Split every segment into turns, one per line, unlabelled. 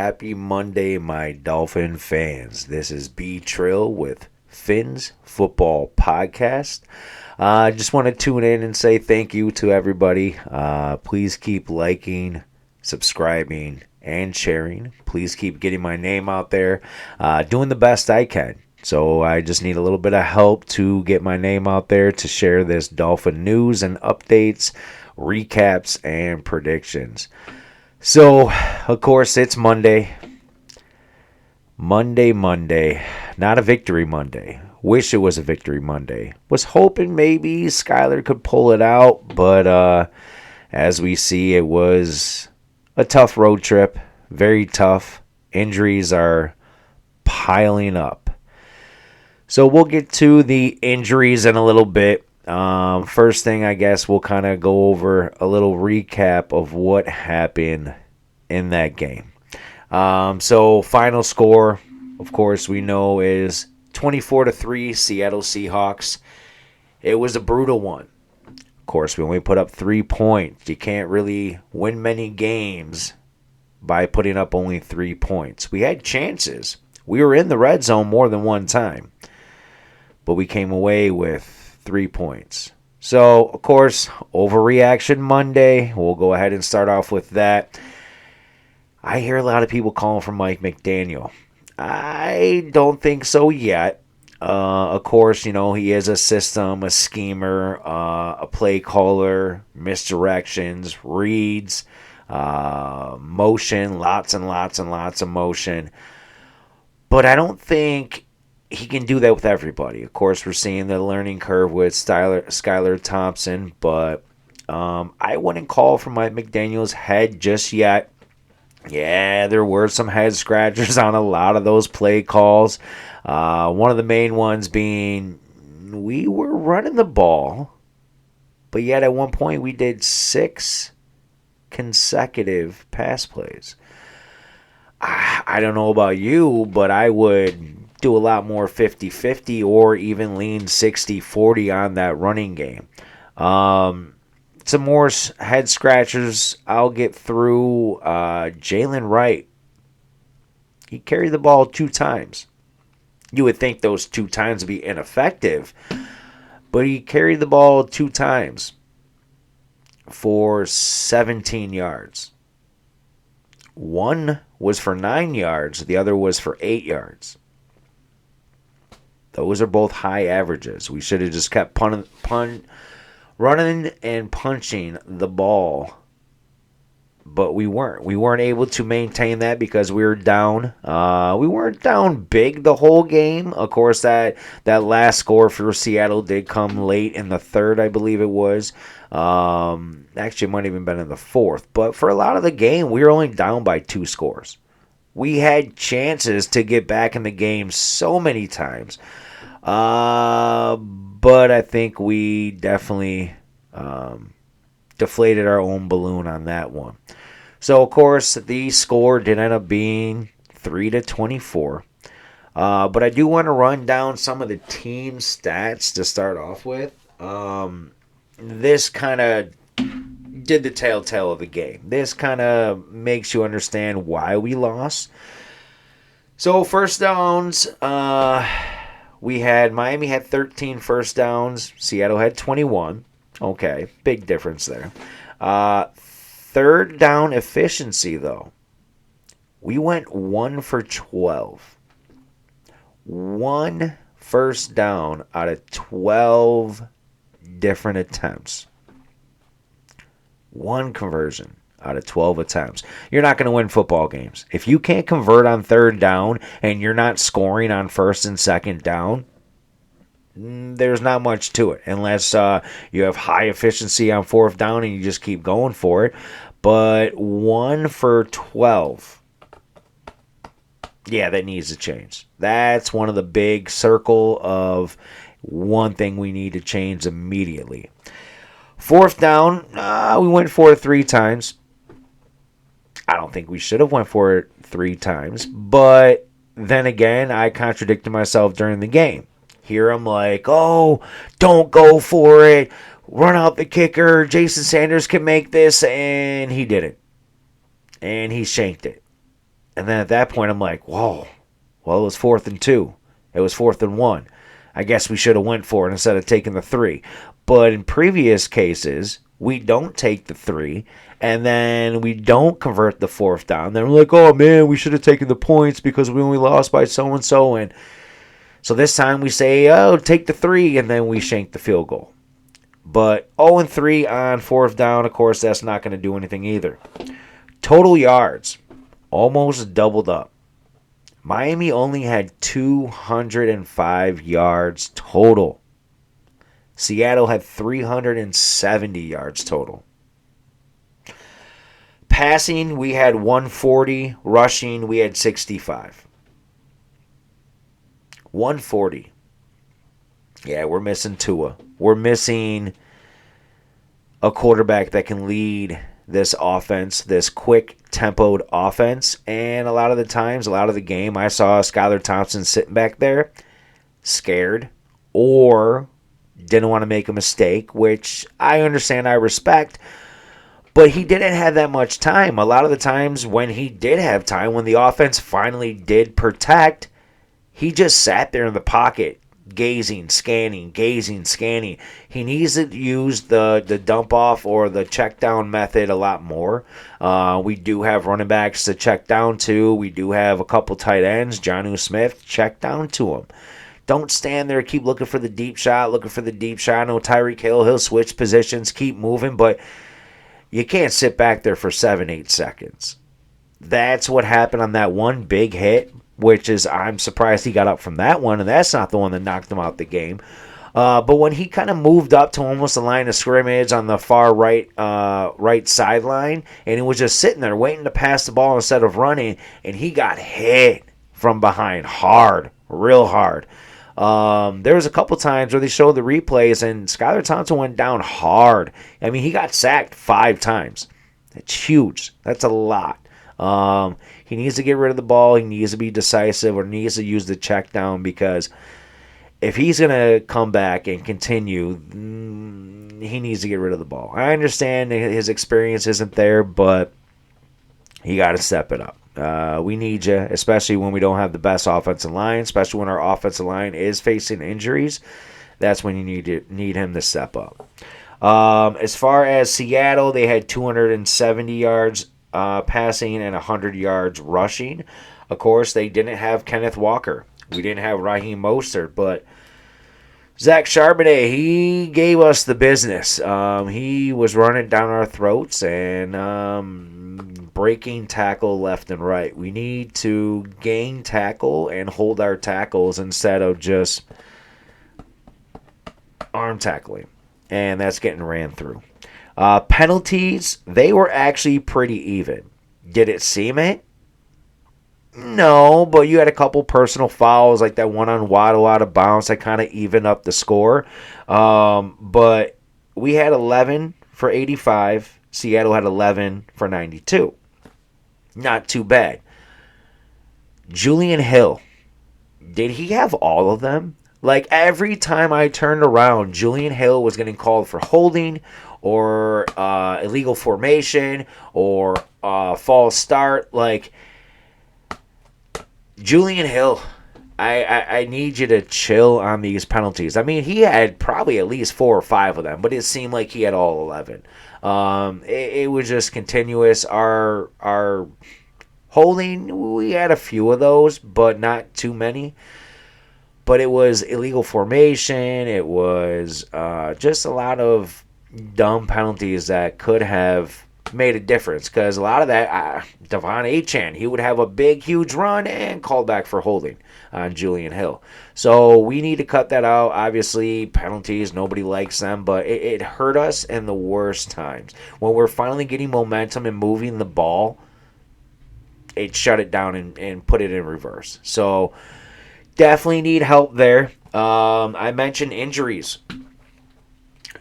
Happy Monday, my Dolphin fans. This is B Trill with Phins Football Podcast. I just want to tune in and say thank you to everybody. Please keep liking, subscribing, and sharing. Please keep getting my name out there. Doing the best I can. So I just need a little bit of help to get my name out there to share this Dolphin news and updates, recaps, and predictions. So, of course, it's Monday. Monday. Not a victory Monday. Wish it was a victory Monday. Was hoping maybe Skyler could pull it out, but as we see, it was a tough road trip. Very tough. Injuries are piling up. So we'll get to the injuries in a little bit. First thing, I guess, we'll kind of go over a little recap of what happened in that game. So final score, of course, we know is 24-3 Seattle Seahawks. It was a brutal one. Of course, we only put up 3 points. You can't really win many games by putting up only 3 points. We had chances. We were in the red zone more than one time. But we came away with 3 points. So, of course, overreaction Monday. We'll go ahead and start off with that. I hear a lot of people calling for Mike McDaniel. I don't think so yet. Of course, he is a system, a schemer, a play caller, misdirections, reads, motion, lots and lots and lots of motion. But I don't think he can do that with everybody. Of course, we're seeing the learning curve with Skylar Thompson, but I wouldn't call for Mike McDaniel's head just yet. Yeah, there were some head scratchers on a lot of those play calls. One of the main ones being we were running the ball, but yet at one point we did 6 consecutive pass plays. I don't know about you, but I would do a lot more 50-50 or even lean 60-40 on that running game. Some more head scratchers I'll get through. Jalen Wright. He carried the ball 2 times. You would think those 2 times would be ineffective, but he carried the ball 2 times for 17 yards. One was for 9 yards. The other was for 8 yards. Those are both high averages. We should have just kept running and punching the ball. But we weren't. We weren't able to maintain that because we were down. We weren't down big the whole game. Of course, that last score for Seattle did come late in the third, I believe it was. Actually, it might have even been in the fourth. But for a lot of the game, we were only down by 2 scores. We had chances to get back in the game so many times. But I think we definitely deflated our own balloon on that one. So, of course, the score did end up being 3-24. But I do want to run down some of the team stats to start off with. This kind of did the telltale of the game. This kind of makes you understand why we lost. So, first downs, Miami had 13 first downs. Seattle had 21. Okay, big difference there. Third down efficiency, though. We went 1 for 12. 1 first down out of 12 different attempts. 1 conversion out of 12 attempts. You're not going to win football games. If you can't convert on third down and you're not scoring on first and second down, there's not much to it unless you have high efficiency on fourth down and you just keep going for it. But 1 for 12. Yeah, that needs to change. That's one of the big circle of one thing we need to change immediately. Fourth down, we went for it 3 times. I don't think we should have went for it 3 times. But then again, I contradicted myself during the game. Here I'm like, oh, don't go for it. Run out the kicker. Jason Sanders can make this. And he didn't. And he shanked it. And then at that point, I'm like, whoa, well, it was 4th and 2. It was 4th and 1. I guess we should have went for it instead of taking the 3. But in previous cases, we don't take the 3, and then we don't convert the 4th down. Then we're like, oh, man, we should have taken the points because we only lost by so-and-so. And so this time we say, oh, take the 3, and then we shank the field goal. But 0 and 3 on 4th down, of course, that's not going to do anything either. Total yards, almost doubled up. Miami only had 205 yards total. Seattle had 370 yards total. Passing, we had 140. Rushing, we had 65. 140. Yeah, we're missing Tua. We're missing a quarterback that can lead this offense, this quick-tempoed offense. And a lot of the times, a lot of the game, I saw Skylar Thompson sitting back there scared or didn't want to make a mistake, which I understand, I respect. But he didn't have that much time. A lot of the times when he did have time, when the offense finally did protect, he just sat there in the pocket, gazing, scanning. He needs to use the dump off or the check down method a lot more. We do have running backs to check down to. We do have a couple tight ends. Jonnu Smith, check down to him. Don't stand there, keep looking for the deep shot. I know Tyreek Hill, he'll switch positions, keep moving, but you can't sit back there for 7-8 seconds. That's what happened on that one big hit, which is, I'm surprised he got up from that one, and that's not the one that knocked him out the game. But when he kind of moved up to almost the line of scrimmage on the far right sideline, and he was just sitting there waiting to pass the ball instead of running, and he got hit from behind hard, real hard. There was a couple times where they showed the replays, and Skylar Thompson went down hard. I mean, he got sacked 5 times. That's huge. That's a lot. He needs to get rid of the ball. He needs to be decisive, or needs to use the check down, because if he's going to come back and continue, he needs to get rid of the ball. I understand his experience isn't there, but he got to step it up. We need you, especially when we don't have the best offensive line, especially when our offensive line is facing injuries. That's when you need him to step up. As far as Seattle, they had 270 yards passing and 100 yards rushing. Of course, they didn't have Kenneth Walker. We didn't have Raheem Mostert, but Zach Charbonnet, he gave us the business. He was running down our throats and breaking tackle left and right. We need to gain tackle and hold our tackles instead of just arm tackling. And that's getting ran through. Penalties, they were actually pretty even. Did it seem it? No, but you had a couple personal fouls, like that one on Waddle out of bounds that kind of evened up the score. But we had 11 for 85. Seattle had 11 for 92. Not too bad. Julian Hill, did he have all of them? Like, every time I turned around, Julian Hill was getting called for holding or illegal formation or false start. Like, Julian Hill, I need you to chill on these penalties. I mean, he had probably at least 4 or 5 of them, but it seemed like he had all 11. It was just continuous. Our holding, we had a few of those, but not too many. But it was illegal formation. It was just a lot of dumb penalties that could have made a difference, because a lot of that, Devon Achane, he would have a big, huge run and called back for holding on Julian Hill. So we need to cut that out. Obviously, penalties, nobody likes them, but it hurt us in the worst times. When we're finally getting momentum and moving the ball, it shut it down and put it in reverse. So definitely need help there. I mentioned injuries.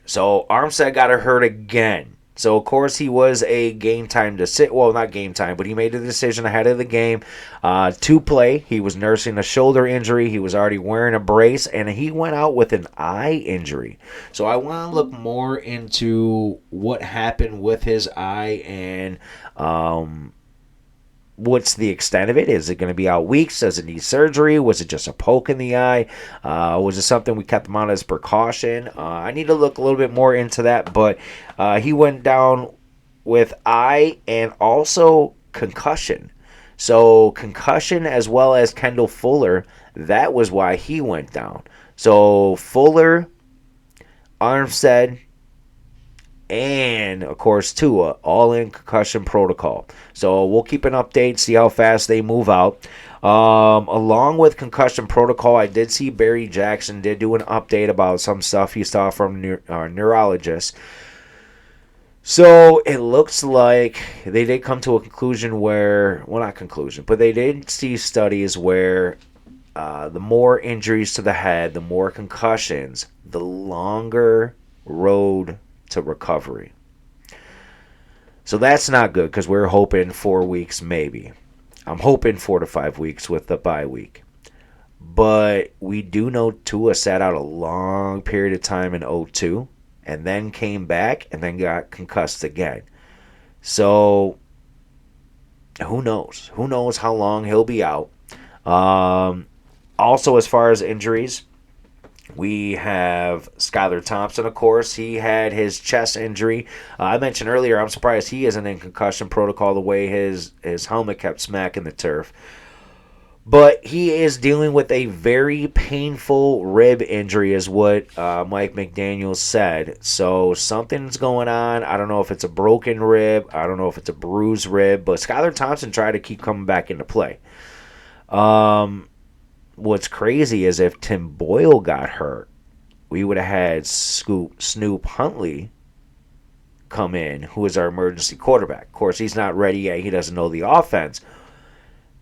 So Armstead got hurt again. So, of course, he was a game time decision. Well, not game time, but he made a decision ahead of the game to play. He was nursing a shoulder injury. He was already wearing a brace, and he went out with an eye injury. So I want to look more into what happened with his eye and what's the extent of it? Is it going to be out weeks? Does it need surgery? Was it just a poke in the eye? Was it something we kept him on as precaution? I need to look a little bit more into that, but he went down with eye and also concussion. So concussion as well as Kendall Fuller, that was why he went down. So Fuller, Armstead, and of course Tua, all in concussion protocol. So we'll keep an update, see how fast they move out. Along with concussion protocol, I did see Barry Jackson did do an update about some stuff he saw from neurologists. So it looks like they did come to a conclusion where, well, not conclusion, but they did see studies where the more injuries to the head, the more concussions, the longer road to recovery. So that's not good because we're hoping 4 weeks maybe. I'm hoping 4 to 5 weeks with the bye week. But we do know Tua sat out a long period of time in 2002 and then came back and then got concussed again. So who knows? Who knows how long he'll be out. Also, as far as injuries, we have Skylar Thompson, of course. He had his chest injury. I mentioned earlier, I'm surprised he isn't in concussion protocol the way his helmet kept smacking the turf. But he is dealing with a very painful rib injury is what Mike McDaniel said. So something's going on. I don't know if it's a broken rib. I don't know if it's a bruised rib. But Skylar Thompson tried to keep coming back into play. What's crazy is if Tim Boyle got hurt, we would have had Snoop Huntley come in, who is our emergency quarterback. Of course, he's not ready yet. He doesn't know the offense.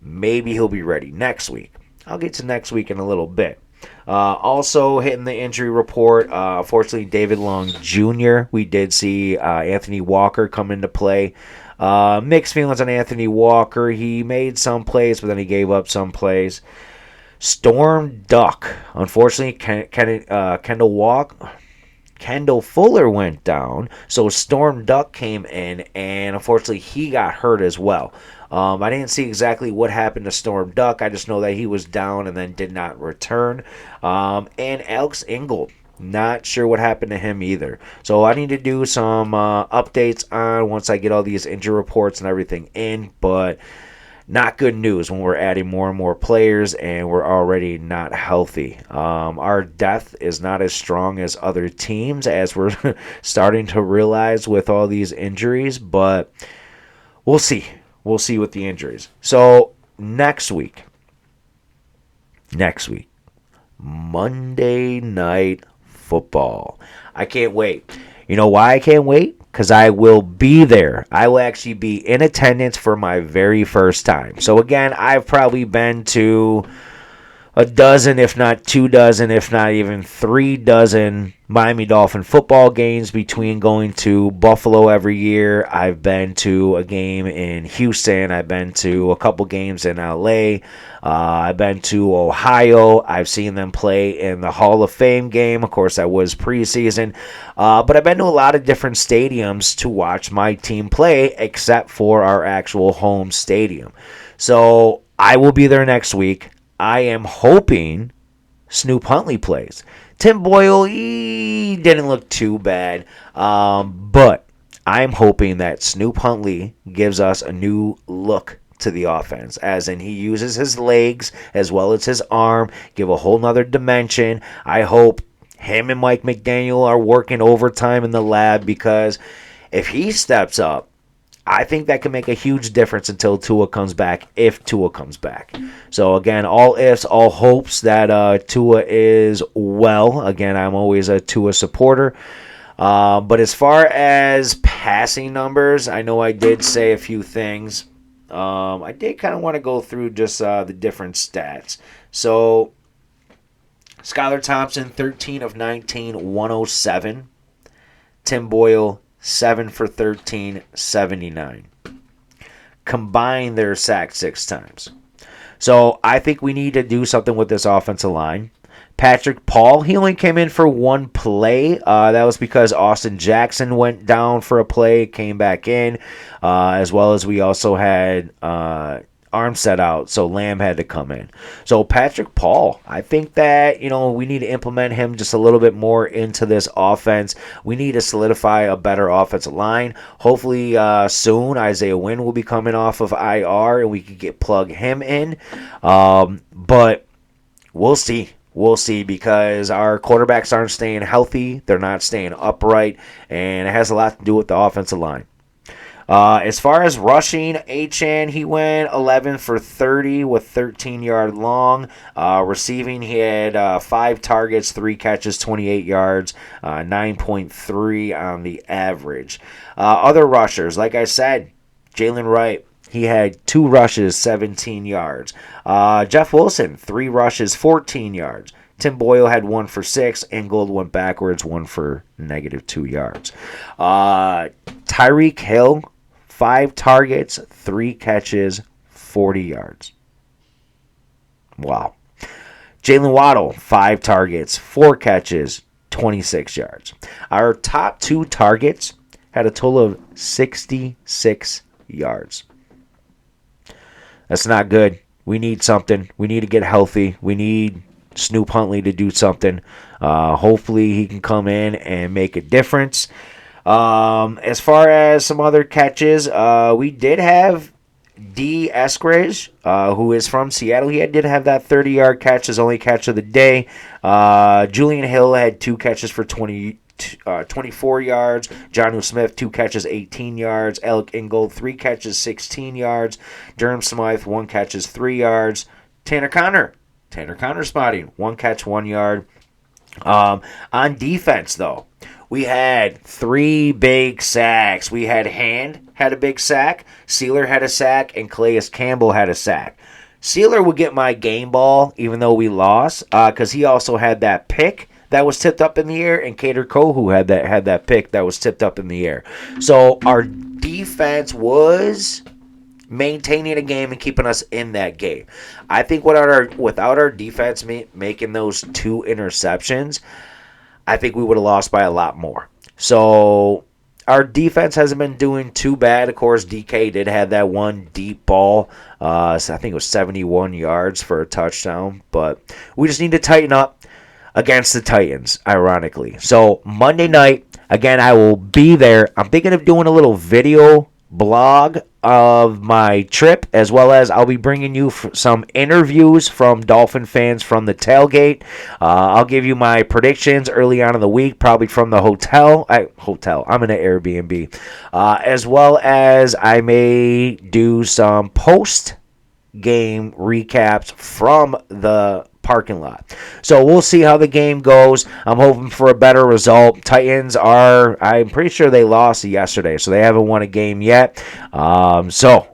Maybe he'll be ready next week. I'll get to next week in a little bit. Also hitting the injury report, unfortunately, David Long Jr. We did see Anthony Walker come into play. Mixed feelings on Anthony Walker. He made some plays, but then he gave up some plays. Storm Duck. Unfortunately, Kendall Fuller went down, so Storm Duck came in, and unfortunately he got hurt as well. I didn't see exactly what happened to Storm Duck. I just know that he was down and then did not return. And Alex Ingold, not sure what happened to him either. So I need to do some updates on once I get all these injury reports and everything in, but not good news when we're adding more and more players and we're already not healthy. Our depth is not as strong as other teams, as we're starting to realize with all these injuries, but we'll see. We'll see with the injuries. So next week, Monday Night Football. I can't wait. You know why I can't wait? Because I will be there. I will actually be in attendance for my very first time. So again, I've probably been to a dozen, if not 2 dozen, if not even 3 dozen Miami Dolphin football games between going to Buffalo every year. I've been to a game in Houston. I've been to a couple games in LA. I've been to Ohio. I've seen them play in the Hall of Fame game. Of course, that was preseason. But I've been to a lot of different stadiums to watch my team play, except for our actual home stadium. So I will be there next week. I am hoping Snoop Huntley plays. Tim Boyle, he didn't look too bad. But I'm hoping that Snoop Huntley gives us a new look to the offense, as in he uses his legs as well as his arm, give a whole nother dimension. I hope him and Mike McDaniel are working overtime in the lab, because if he steps up, I think that can make a huge difference until Tua comes back, if Tua comes back. So, again, all ifs, all hopes that Tua is well. Again, I'm always a Tua supporter. But as far as passing numbers, I know I did say a few things. I did kind of want to go through just the different stats. So, Skylar Thompson, 13 of 19, 107. Tim Boyle, 7 for 13, 79. Combined, they're sacked 6 times. So I think we need to do something with this offensive line. Patrick Paul, he only came in for one play. That was because Austin Jackson went down for a play, came back in, as well as we also had Armstead out, so Lamb had to come in. So Patrick Paul, I think that, we need to implement him just a little bit more into this offense. We need to solidify a better offensive line. Hopefully soon Isaiah Wynn will be coming off of IR and we can plug him in. But we'll see. We'll see, because our quarterbacks aren't staying healthy. They're not staying upright, and it has a lot to do with the offensive line. As far as rushing, Achane, he went 11 for 30 with 13-yard long. Receiving, he had 5 targets, 3 catches, 28 yards, 9.3 on the average. Other rushers, like I said, Jalen Wright, he had 2 rushes, 17 yards. Jeff Wilson, 3 rushes, 14 yards. Tim Boyle had 1 for 6. Ingold went backwards, 1 for -2 yards. Tyreek Hill, 5 targets, 3 catches, 40 yards. Wow. Jalen Waddle, 5 targets, 4 catches, 26 yards. Our top 2 targets had a total of 66 yards. That's not good. We need something. We need to get healthy. We need Snoop Huntley to do something. Hopefully he can come in and make a difference. As far as some other catches, we did have D. Eskridge, who is from Seattle. He did have that 30-yard catch, his only catch of the day. Julian Hill had 2 catches for 24 yards. Jonnu Smith, 2 catches, 18 yards. Alec Ingold, 3 catches, 16 yards. Durham Smythe, 1 catches, 3 yards. Tanner Connor spotting, 1 catch, 1 yard. On defense, though, we had 3 big sacks. We had Hand had a big sack, Sealer had a sack, and Calais Campbell had a sack. Sealer would get my game ball even though we lost, because he also had that pick that was tipped up in the air, and Kader Kohu had that pick that was tipped up in the air. So our defense was maintaining a game and keeping us in that game. I think without our defense making those 2 interceptions, I think we would have lost by a lot more. So our defense hasn't been doing too bad. Of course, DK did have that one deep ball. So I think it was 71 yards for a touchdown. But we just need to tighten up against the Titans, ironically. So Monday night, again, I will be there. I'm thinking of doing a little video blog of my trip, as well as I'll be bringing you some interviews from Dolphin fans from the tailgate. I'll give you my predictions early on in the week, probably from the hotel. I'm in an Airbnb. As well as I may do some post-game recaps from the parking lot. So we'll see how the game goes. I'm hoping for a better result. Titans I'm pretty sure they lost yesterday, so they haven't won a game yet. So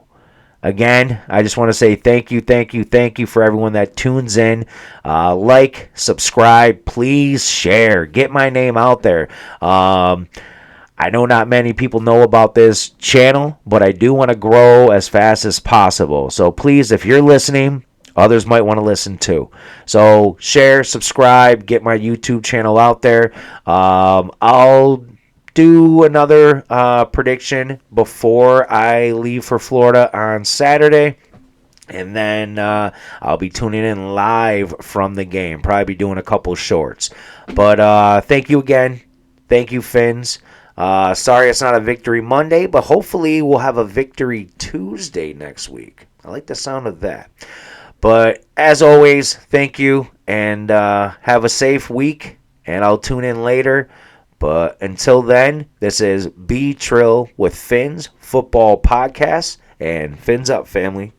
again, I just want to say thank you for everyone that tunes in. Like, subscribe, please share, get my name out there. I know not many people know about this channel, but I do want to grow as fast as possible. So please, if you're listening, others might want to listen too. So share, subscribe, get my YouTube channel out there. I'll do another prediction before I leave for Florida on Saturday. And then I'll be tuning in live from the game. Probably be doing a couple shorts. But thank you again. Thank you, Phins. Sorry it's not a Victory Monday, but hopefully we'll have a Victory Tuesday next week. I like the sound of that. But as always, thank you, and have a safe week, and I'll tune in later. But until then, this is B Trill with Phins Football Podcast, and Fins up, family.